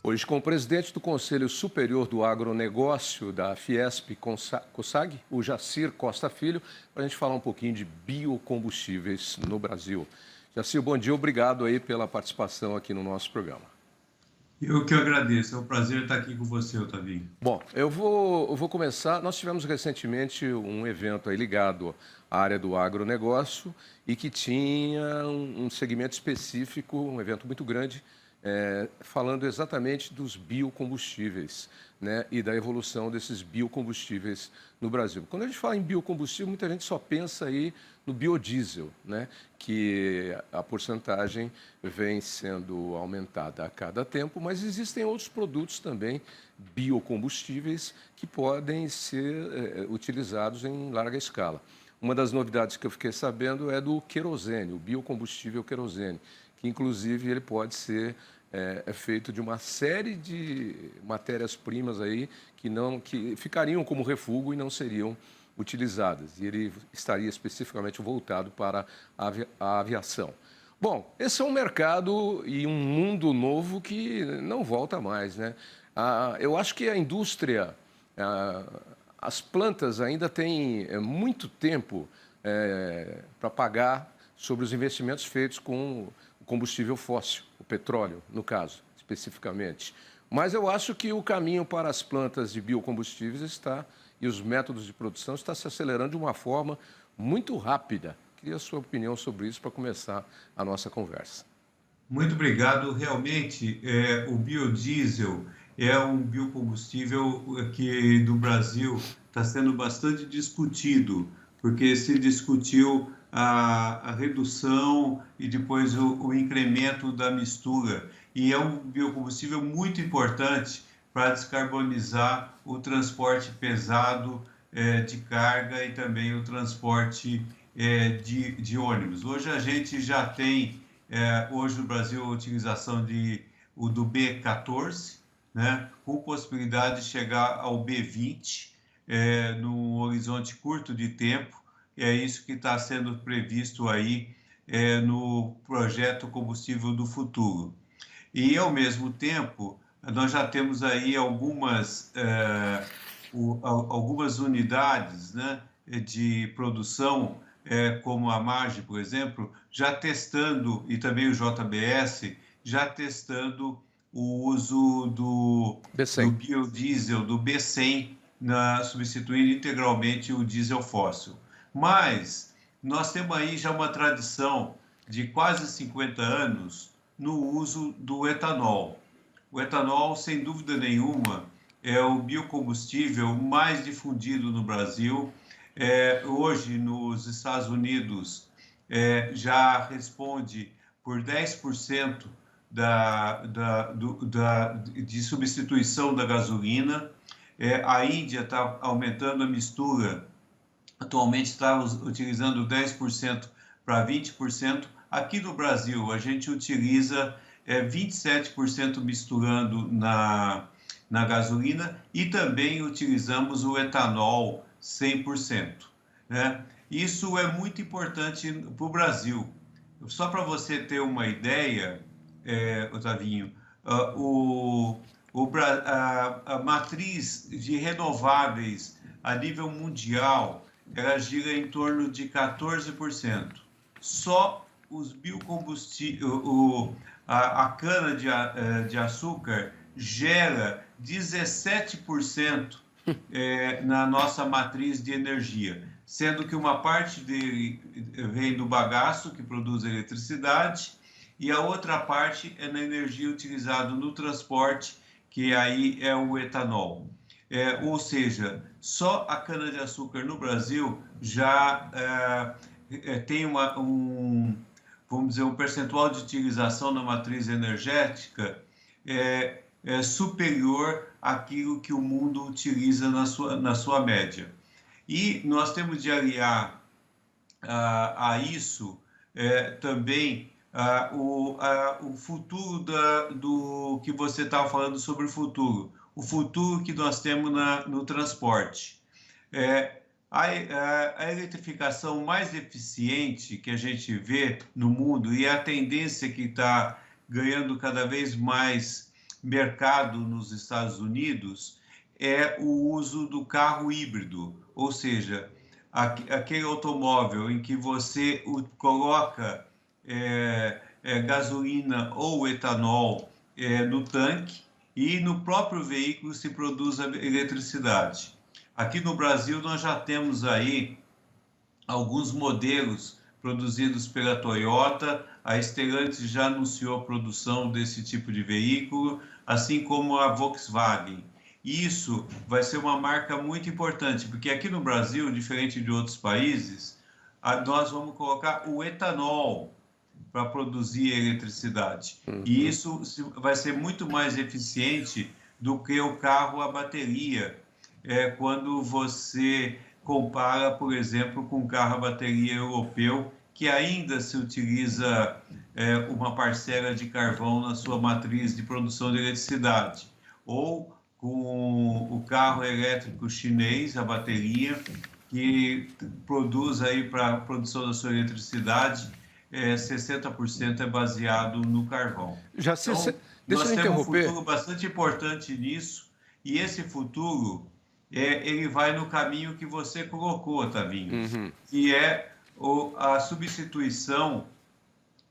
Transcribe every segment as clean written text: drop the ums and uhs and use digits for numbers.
Hoje, com o presidente do Conselho Superior do Agronegócio da Fiesp-COSAG, o Jacir Costa Filho, para a gente falar um pouquinho de biocombustíveis no Brasil. Jacir, bom dia, obrigado aí pela participação aqui no nosso programa. Eu que agradeço, é um prazer estar aqui com você, Otavinho. Bom, eu vou começar. Nós tivemos recentemente um evento aí ligado à área do agronegócio e que tinha um segmento específico, um evento muito grande, falando exatamente dos biocombustíveis, né, e da evolução desses biocombustíveis no Brasil. Quando a gente fala em biocombustível, muita gente só pensa aí no biodiesel, né, que a porcentagem vem sendo aumentada a cada tempo, mas existem outros produtos também biocombustíveis que podem ser utilizados em larga escala. Uma das novidades que eu fiquei sabendo é do querosene, o biocombustível querosene, que inclusive ele pode ser feito de uma série de matérias-primas aí que ficariam como refúgio e não seriam utilizadas. E ele estaria especificamente voltado para a aviação. Bom, esse é um mercado e um mundo novo que não volta mais, né? Eu acho que a indústria, as plantas ainda têm muito tempo para pagar sobre os investimentos feitos com o combustível fóssil, o petróleo, no caso, especificamente. Mas eu acho que o caminho para as plantas de biocombustíveis e os métodos de produção está se acelerando de uma forma muito rápida. Queria a sua opinião sobre isso para começar a nossa conversa. Muito obrigado. Realmente, o biodiesel é um biocombustível que no Brasil está sendo bastante discutido, porque se discutiu a redução e depois o incremento da mistura. E é um biocombustível muito importante para descarbonizar o transporte pesado de carga e também o transporte de ônibus. Hoje a gente já tem, hoje no Brasil, a utilização do B14, né, com possibilidade de chegar ao B20 num horizonte curto de tempo. É isso que está sendo previsto aí no projeto Combustível do Futuro. E, ao mesmo tempo, nós já temos aí algumas unidades, né, de produção, como a Marge, por exemplo, já testando, e também o JBS, já testando o uso do biodiesel, do B100, substituindo integralmente o diesel fóssil. Mas nós temos aí já uma tradição de quase 50 anos no uso do etanol. O etanol, sem dúvida nenhuma, é o biocombustível mais difundido no Brasil. Hoje, nos Estados Unidos, já responde por 10% de substituição da gasolina. A Índia está aumentando a mistura, atualmente está utilizando 10% para 20%. Aqui no Brasil, a gente utiliza 27% misturando na gasolina e também utilizamos o etanol 100%. Né? Isso é muito importante para o Brasil. Só para você ter uma ideia, Otavinho, a matriz de renováveis a nível mundial, ela gira em torno de 14%. Só os biocombustíveis, a cana de açúcar gera 17% na nossa matriz de energia, sendo que uma parte dele vem do bagaço, que produz eletricidade, e a outra parte é na energia utilizada no transporte, que aí é o etanol. Ou seja, só a cana-de-açúcar no Brasil já tem vamos dizer, um percentual de utilização na matriz energética superior àquilo que o mundo utiliza na sua média. E nós temos de aliar a isso também o futuro do que você estava falando sobre o futuro que nós temos no transporte. A eletrificação mais eficiente que a gente vê no mundo e a tendência que está ganhando cada vez mais mercado nos Estados Unidos é o uso do carro híbrido, ou seja, aquele automóvel em que você coloca gasolina ou etanol no tanque e no próprio veículo se produz a eletricidade. Aqui no Brasil nós já temos aí alguns modelos produzidos pela Toyota, a Stellantis já anunciou a produção desse tipo de veículo, assim como a Volkswagen. Isso vai ser uma marca muito importante, porque aqui no Brasil, diferente de outros países, nós vamos colocar o etanol para produzir eletricidade. E isso vai ser muito mais eficiente do que o carro a bateria, quando você compara, por exemplo, com o carro a bateria europeu, que ainda se utiliza uma parcela de carvão na sua matriz de produção de eletricidade, ou com o carro elétrico chinês, a bateria, que produz aí para a produção da sua eletricidade, 60% é baseado no carvão. Já se, Então, deixa nós eu temos um interromper. futuro bastante importante nisso, e esse futuro ele vai no caminho que você colocou, Otavinho, que é a substituição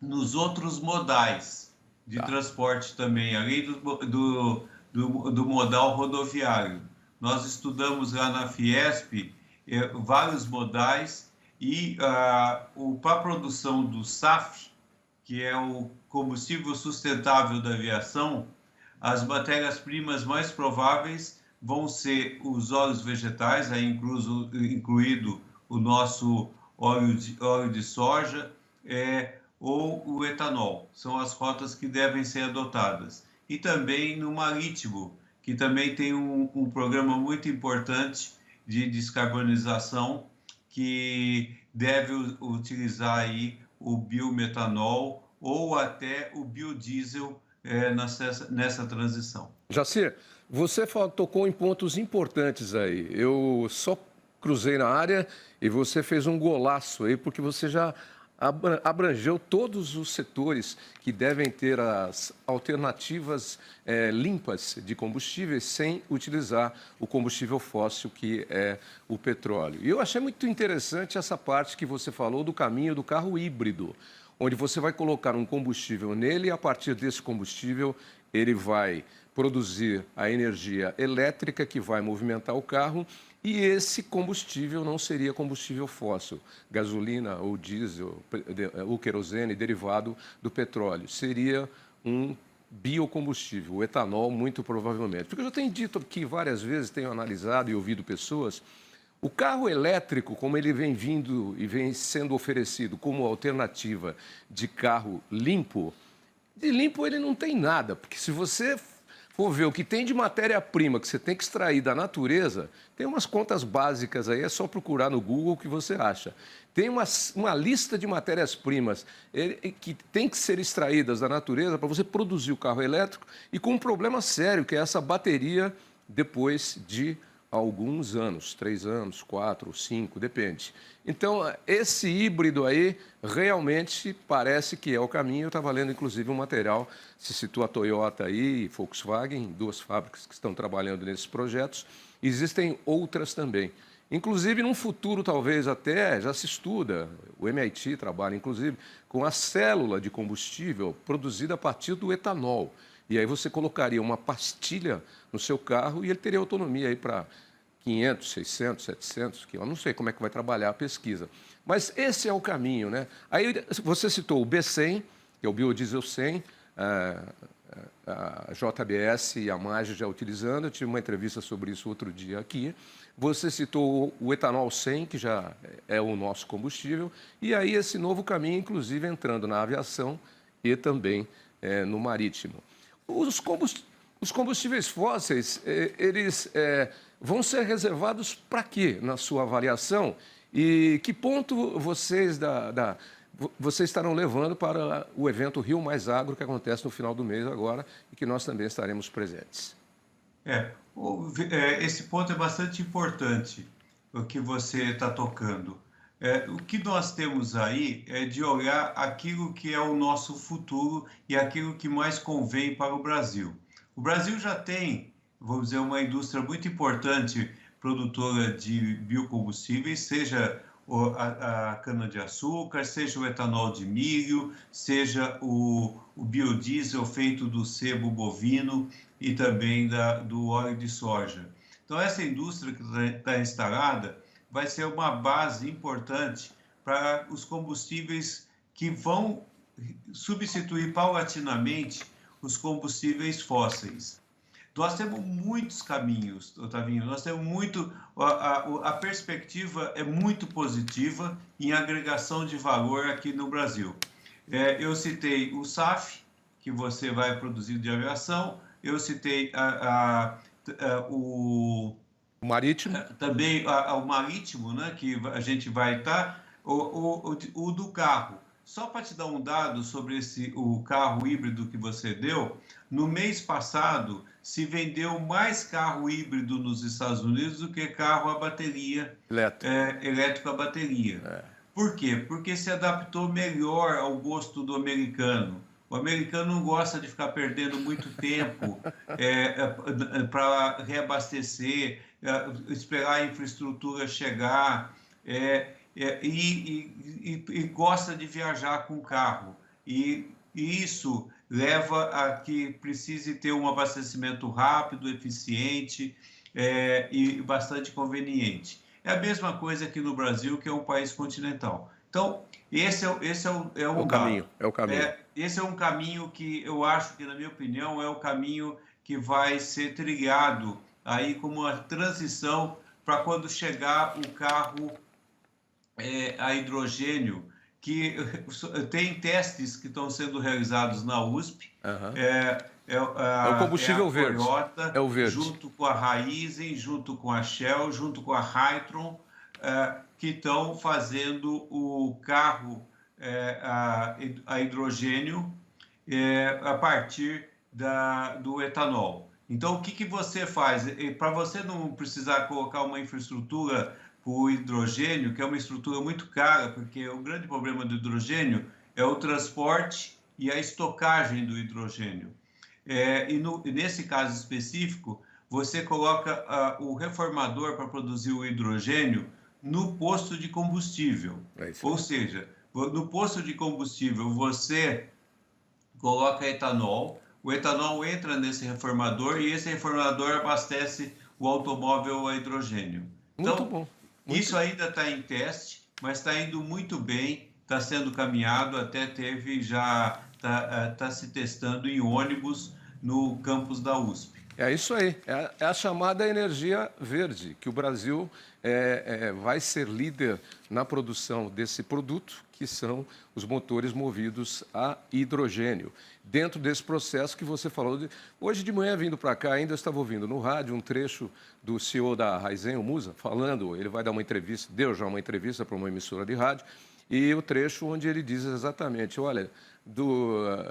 nos outros modais de transporte também, além do modal rodoviário. Nós estudamos lá na Fiesp vários modais e para a produção do SAF, que é o combustível sustentável da aviação, as matérias-primas mais prováveis vão ser os óleos vegetais, aí incluído o nosso óleo de soja, ou o etanol. São as rotas que devem ser adotadas. E também no marítimo, que também tem um programa muito importante de descarbonização, que deve utilizar aí o biometanol ou até o biodiesel nessa transição. Jacir, você tocou em pontos importantes aí. Eu só cruzei na área e você fez um golaço aí, porque você já abrangeu todos os setores que devem ter as alternativas limpas de combustíveis sem utilizar o combustível fóssil, que é o petróleo. E eu achei muito interessante essa parte que você falou do caminho do carro híbrido, onde você vai colocar um combustível nele e, a partir desse combustível, ele vai produzir a energia elétrica que vai movimentar o carro, e esse combustível não seria combustível fóssil, gasolina ou diesel, ou querosene derivado do petróleo. Seria um biocombustível, o etanol, muito provavelmente. Porque eu já tenho dito aqui várias vezes, tenho analisado e ouvido pessoas, o carro elétrico, como ele vem vindo e vem sendo oferecido como alternativa de carro limpo, de limpo ele não tem nada, porque se você for ver o que tem de matéria-prima que você tem que extrair da natureza, tem umas contas básicas aí, é só procurar no Google o que você acha. Tem uma lista de matérias-primas que tem que ser extraídas da natureza para você produzir o carro elétrico, e com um problema sério, que é essa bateria depois de alguns anos, 3 anos, 4, 5, depende. Então, esse híbrido aí realmente parece que é o caminho. Eu estava lendo, inclusive, um material, se situa a Toyota aí e Volkswagen, 2 fábricas que estão trabalhando nesses projetos. Existem outras também. Inclusive, num futuro, talvez até, já se estuda, o MIT trabalha, inclusive, com a célula de combustível produzida a partir do etanol. E aí você colocaria uma pastilha no seu carro e ele teria autonomia aí para 500, 600, 700 quilômetros. Não sei como é que vai trabalhar a pesquisa. Mas esse é o caminho, né? Aí você citou o B100, que é o biodiesel 100, a JBS e a MAGE já utilizando. Eu tive uma entrevista sobre isso outro dia aqui. Você citou o etanol 100, que já é o nosso combustível. E aí esse novo caminho, inclusive, entrando na aviação e também no marítimo. Os combustíveis fósseis, eles vão ser reservados para quê, na sua avaliação? E que ponto vocês estarão levando para o evento Rio Mais Agro, que acontece no final do mês agora, e que nós também estaremos presentes? Esse ponto é bastante importante, o que você está tocando. O que nós temos aí é de olhar aquilo que é o nosso futuro e aquilo que mais convém para o Brasil. O Brasil já tem, vamos dizer, uma indústria muito importante produtora de biocombustíveis, seja a cana-de-açúcar, seja o etanol de milho, seja o biodiesel feito do sebo bovino e também do óleo de soja. Então, essa indústria que está instalada vai ser uma base importante para os combustíveis que vão substituir paulatinamente os combustíveis fósseis. Nós temos muitos caminhos, Otavinho, nós temos muito, a perspectiva é muito positiva em agregação de valor aqui no Brasil. Eu citei o SAF, que você vai produzir de aviação, eu citei o marítimo. Também o marítimo, né, que a gente vai estar, o do carro. Só para te dar um dado sobre o carro híbrido que você deu, no mês passado se vendeu mais carro híbrido nos Estados Unidos do que carro a bateria, elétrico a bateria. Por quê? Porque se adaptou melhor ao gosto do americano. O americano não gosta de ficar perdendo muito tempo para reabastecer, esperar a infraestrutura chegar, e gosta de viajar com carro. E isso leva a que precise ter um abastecimento rápido, eficiente e bastante conveniente. É a mesma coisa aqui no Brasil, que é um país continental. Então, esse é o caminho. É o caminho. Esse é um caminho que eu acho que, na minha opinião, é o caminho que vai ser trilhado aí como uma transição para quando chegar o carro a hidrogênio, que tem testes que estão sendo realizados na USP. É o combustível verde. Toyota, é o verde. Junto com a Raízen, junto com a Shell, junto com a Hytron, que estão fazendo o carro a hidrogênio a partir do etanol. Então, o que você faz? Para você não precisar colocar uma infraestrutura para o hidrogênio, que é uma estrutura muito cara, porque o grande problema do hidrogênio é o transporte e a estocagem do hidrogênio. E nesse caso específico, você coloca o reformador para produzir o hidrogênio no posto de combustível. Ou seja, no posto de combustível você coloca etanol, o etanol entra nesse reformador e esse reformador abastece o automóvel a hidrogênio. Então, muito bom. Isso ainda está em teste, mas está indo muito bem, está sendo caminhado, até está se testando em ônibus no campus da USP. É isso aí, é a chamada energia verde, que o Brasil vai ser líder na produção desse produto, que são os motores movidos a hidrogênio. Dentro desse processo que você falou, hoje de manhã vindo para cá, ainda estava ouvindo no rádio um trecho do CEO da Raízen, o Musa, falando, ele vai dar uma entrevista, deu já uma entrevista para uma emissora de rádio, e o trecho onde ele diz exatamente, olha,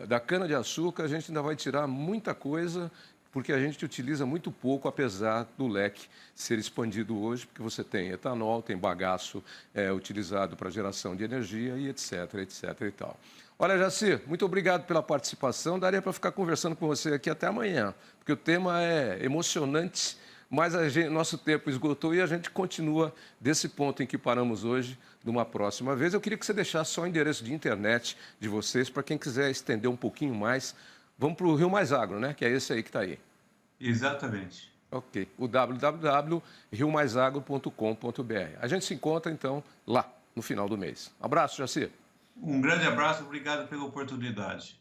da cana-de-açúcar a gente ainda vai tirar muita coisa, porque a gente utiliza muito pouco, apesar do leque ser expandido hoje, porque você tem etanol, tem bagaço utilizado para geração de energia e etc, etc e tal. Olha, Jaci, muito obrigado pela participação. Daria para ficar conversando com você aqui até amanhã, porque o tema é emocionante, mas nosso tempo esgotou e a gente continua desse ponto em que paramos hoje, numa próxima vez. Eu queria que você deixasse só o endereço de internet de vocês, para quem quiser estender um pouquinho mais. Vamos para o Rio Mais Agro, né? Que é esse aí que está aí. Exatamente. Ok. O www.riomaisagro.com.br. A gente se encontra, então, lá, no final do mês. Abraço, Jaci. Um grande abraço, obrigado pela oportunidade.